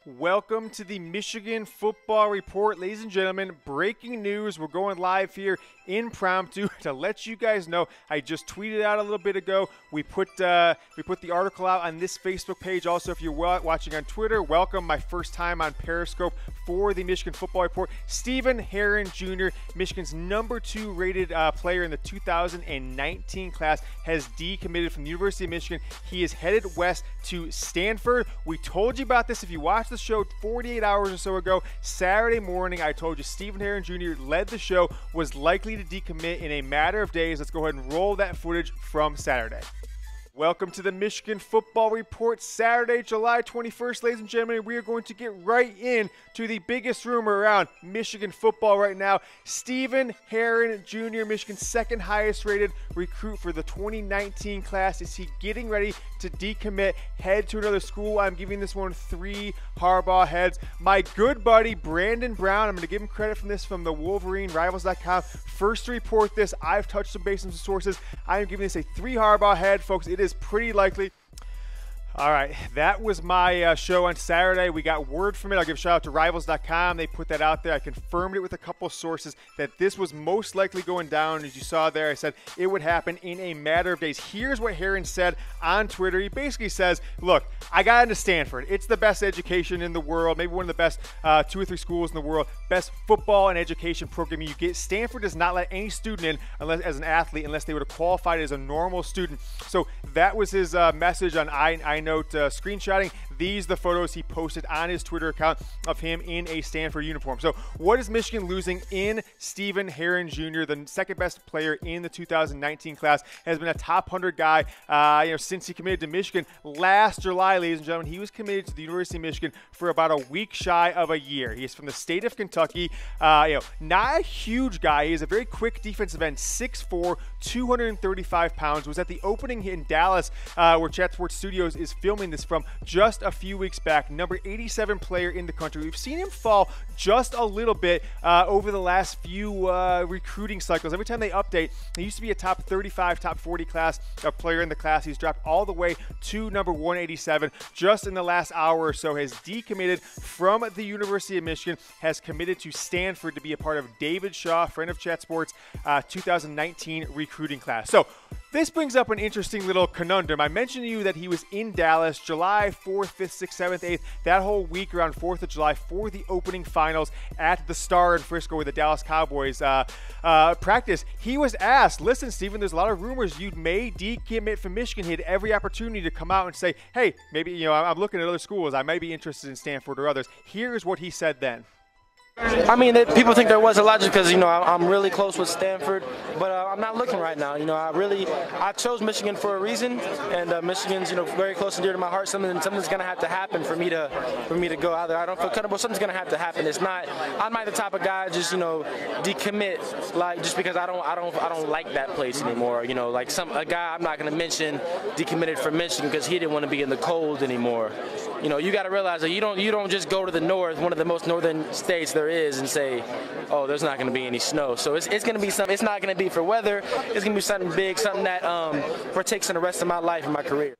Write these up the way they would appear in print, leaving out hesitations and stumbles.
Welcome to the Michigan Football Report. Ladies and gentlemen, breaking news. We're going live here impromptu to let you guys know. I just tweeted out a little bit ago. We put the article out on this Facebook page. Also, if you're watching on Twitter, welcome. My first time on Periscope for the Michigan Football Report. Stephen Herron Jr., Michigan's #2 rated player in the 2019 class, has decommitted from the University of Michigan. He is headed west to Stanford. We told you about this if you watched the show 48 hours or so ago. Saturday morning, I told you Stephen Herron Jr. led the show, was likely to decommit in a matter of days. Let's go ahead and roll that footage from Saturday. Welcome to the Michigan Football Report, Saturday, July 21st. Ladies and gentlemen, we are going to get right in to the biggest rumor around Michigan football right now. Stephen Herron Jr., Michigan's second highest rated recruit for the 2019 class. Is he getting ready to decommit, head to another school? I'm giving this one 3 Harbaugh heads. My good buddy, Brandon Brown, I'm going to give him credit from this from the Wolverine, Rivals.com. First to report this, I've touched some base on some sources. I am giving this a 3 Harbaugh head, folks. It is pretty likely. All right, that was my show on Saturday. We got word from it. I'll give a shout out to Rivals.com. They put that out there. I confirmed it with a couple sources that this was most likely going down. As you saw there, I said it would happen in a matter of days. Here's what Herron said on Twitter. He basically says, look, I got into Stanford. It's the best education in the world, maybe one of the best 2 or 3 schools in the world, best football and education program you get. Stanford does not let any student in unless as an athlete unless they would have qualified as a normal student. So that was his message on iNote screenshotting. These are the photos he posted on his Twitter account of him in a Stanford uniform. So what is Michigan losing in Stephen Herron Jr., the second best player in the 2019 class, has been a top 100 guy since he committed to Michigan last July, ladies and gentlemen. He was committed to the University of Michigan for about a week shy of a year. He is from the state of Kentucky. Not a huge guy. He is a very quick defensive end, 6'4", 235 pounds. Was at the opening in Dallas, where Chat Sports Studios is filming this from, just a few weeks back. Number 87 player in the country. We've seen him fall just a little bit over the last few recruiting cycles. Every time they update, he used to be a top 35, top 40 class player in the class. He's dropped all the way to number 187 just in the last hour or so. Has decommitted from the University of Michigan, has committed to Stanford to be a part of David Shaw, friend of Chat Sports, 2019 recruiting class. So this brings up an interesting little conundrum. I mentioned to you that he was in Dallas July 4th, 5th, 6th, 7th, 8th, that whole week around 4th of July for the opening finals at the Star in Frisco where the Dallas Cowboys practice. He was asked, listen, Stephen, there's a lot of rumors you may decommit from Michigan. He had every opportunity to come out and say, hey, maybe, I'm looking at other schools. I might be interested in Stanford or others. Here's what he said then. I mean, people think there was a logic because, I'm really close with Stanford, but I'm not looking right now. I chose Michigan for a reason, and Michigan's, very close and dear to my heart. Something's going to have to happen for me to go out there. I don't feel comfortable. Something's going to have to happen. I'm not the type of guy just, decommit, just because I don't like that place anymore. A guy I'm not going to mention decommitted from Michigan because he didn't want to be in the cold anymore. You got to realize that you don't just go to the north, one of the most northern states there is, and say, oh, there's not going to be any snow. So it's going to be something. It's not going to be for weather. It's going to be something big, something that partakes in the rest of my life and my career.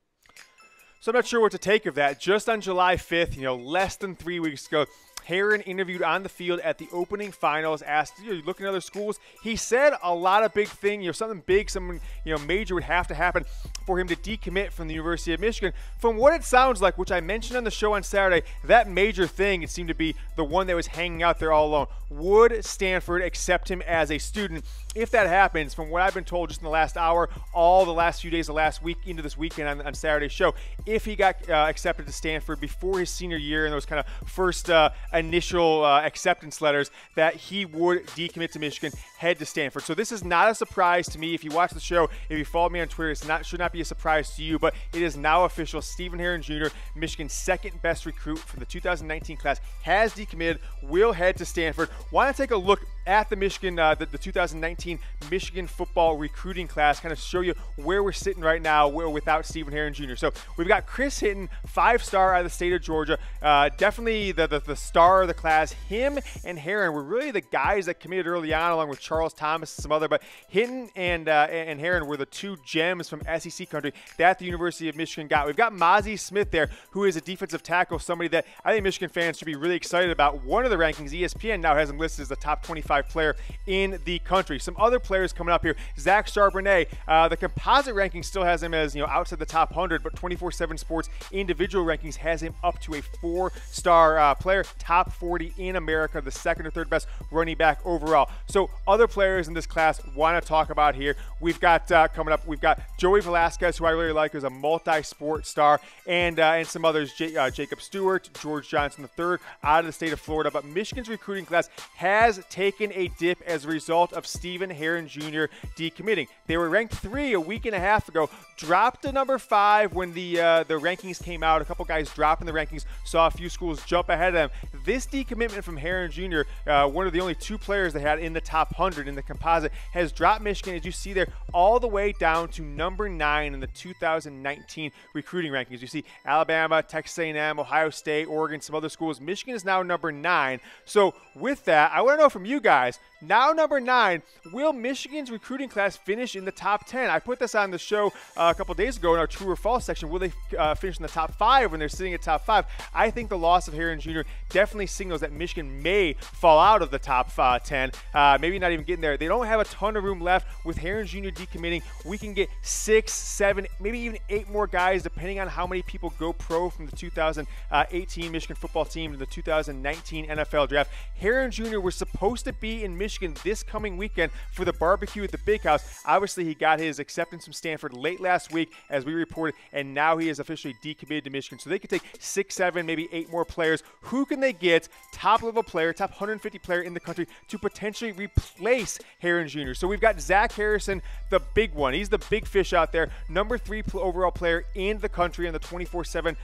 So I'm not sure what to take of that. Just on July 5th, less than 3 weeks ago, Herron interviewed on the field at the opening finals, asked, you looking at other schools? He said a lot of big things, something big, something, major would have to happen for him to decommit from the University of Michigan. From what it sounds like, which I mentioned on the show on Saturday, that major thing, it seemed to be the one that was hanging out there all alone. Would Stanford accept him as a student? If that happens, from what I've been told just in the last hour, all the last few days, the last week into this weekend on Saturday's show, if he got accepted to Stanford before his senior year and those kind of first initial acceptance letters, that he would decommit to Michigan, head to Stanford. So this is not a surprise to me. If you watch the show, if you follow me on Twitter, should not be a surprise to you, but it is now official. Stephen Herron Jr., Michigan's second best recruit from the 2019 class, has decommitted, will head to Stanford. Want to take a look at the Michigan, the 2019 Michigan football recruiting class, kind of show you where we're sitting right now without Stephen Herron Jr. So we've got Chris Hinton, 5-star out of the state of Georgia, definitely the star of the class. Him and Herron were really the guys that committed early on, along with Charles Thomas and some other, but Hinton and Herron were the two gems from SEC country that the University of Michigan got. We've got Mozzie Smith there, who is a defensive tackle, somebody that I think Michigan fans should be really excited about. One of the rankings, ESPN now has him listed as the top 25 player in the country. Some other players coming up here, Zach Charbonnet, the composite ranking still has him as, outside the top 100, but 24/7 Sports individual rankings has him up to a 4-star player, top 40 in America, the second or third best running back overall. So other players in this class want to talk about here. We've got coming up, we've got Joey Velasquez, who I really like, who's a multi-sport star, and some others, Jacob Stewart, George Johnson III, out of the state of Florida. But Michigan's recruiting class has taken a dip as a result of Stephen Herron Jr. decommitting. They were ranked 3 a week and a half ago, dropped to number 5 when the rankings came out. A couple guys dropped in the rankings, saw a few schools jump ahead of them. This decommitment from Herron Jr., one of the only 2 players they had in the top 100 in the composite, has dropped Michigan, as you see there, all the way down to number 9 in the 2019 recruiting rankings. You see Alabama, Texas A&M, Ohio State, Oregon, some other schools. Michigan is now number 9. So with that, I want to know from you guys, now number 9, will Michigan's recruiting class finish in the top 10? I put this on the show a couple days ago in our true or false section. Will they finish in the top 5 when they're sitting at top 5? I think the loss of Herron Jr. definitely signals that Michigan may fall out of the top 10, maybe not even getting there. They don't have a ton of room left. With Herron Jr. decommitting, we can get 6, 7, maybe even 8 more guys, depending on how many people go pro from the 2018 Michigan football team to the 2019 NFL draft. Herron Jr. was supposed to be in Michigan this coming weekend for the barbecue at the Big House. Obviously, he got his acceptance from Stanford late last week, as we reported, and now he is officially decommitted to Michigan. So they could take 6, 7, maybe 8 more players. Who can they get? Top-level player, top 150 player in the country to potentially replace Herron Jr. So we've got Zach Harrison, the big one. He's the big fish out there, number 3 overall player in the country in the 24/7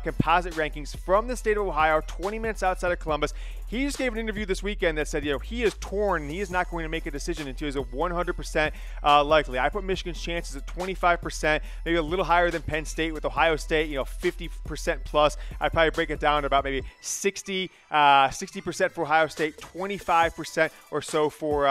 composite rankings from the state of Ohio, 20 minutes outside of Columbus. He just gave an interview this weekend that said, he is torn and he is not going to make a decision until he's a 100% likely. I put Michigan's chances at 25%, maybe a little higher than Penn State. With Ohio State, 50% plus. I'd probably break it down to about maybe 60% for Ohio State, 25% or so for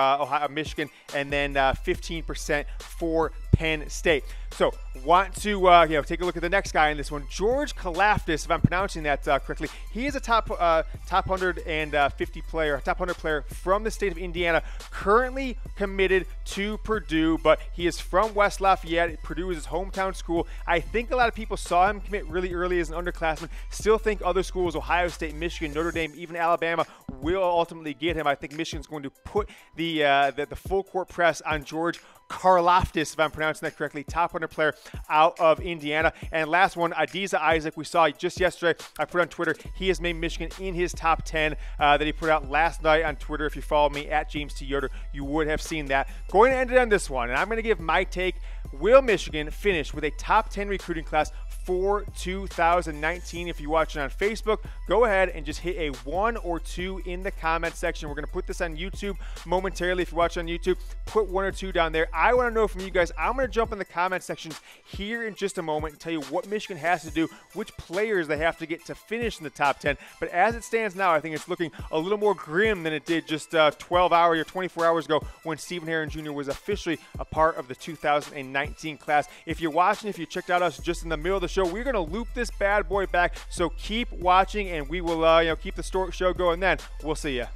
Michigan, and then 15% for Penn State. So want to take a look at the next guy in this one, George Kalafdis, if I'm pronouncing that correctly. He is a top 150 player, top 100 player from the state of Indiana, currently committed to Purdue, but he is from West Lafayette. Purdue is his hometown school. I think a lot of people saw him commit really early as an underclassman. Still think other schools, Ohio State, Michigan, Notre Dame, even Alabama, will ultimately get him. I think Michigan's going to put the full court press on George Karlaftis, if I'm pronouncing that correctly, top 100 player out of Indiana. And last one, Adiza Isaac, we saw just yesterday. I put on Twitter, he has made Michigan in his top 10 that he put out last night on Twitter. If you follow me at James Yoder, you would have seen that. Going to end it on this one, and I'm going to give my take. Will Michigan finish with a top 10 recruiting class for 2019? If you're watching on Facebook, go ahead and just hit a 1 or 2 in the comment section. We're going to put this on YouTube momentarily. If you're watching on YouTube, put 1 or 2 down there. I want to know from you guys. I'm going to jump in the comment sections here in just a moment and tell you what Michigan has to do, which players they have to get to finish in the top 10. But as it stands now, I think it's looking a little more grim than it did just 12 hours or 24 hours ago when Stephen Herron Jr. was officially a part of the 2019 class. If you're watching, if you checked out us just in the middle of the show, we're going to loop this bad boy back. So keep watching, and we will keep the show going then. We'll see you.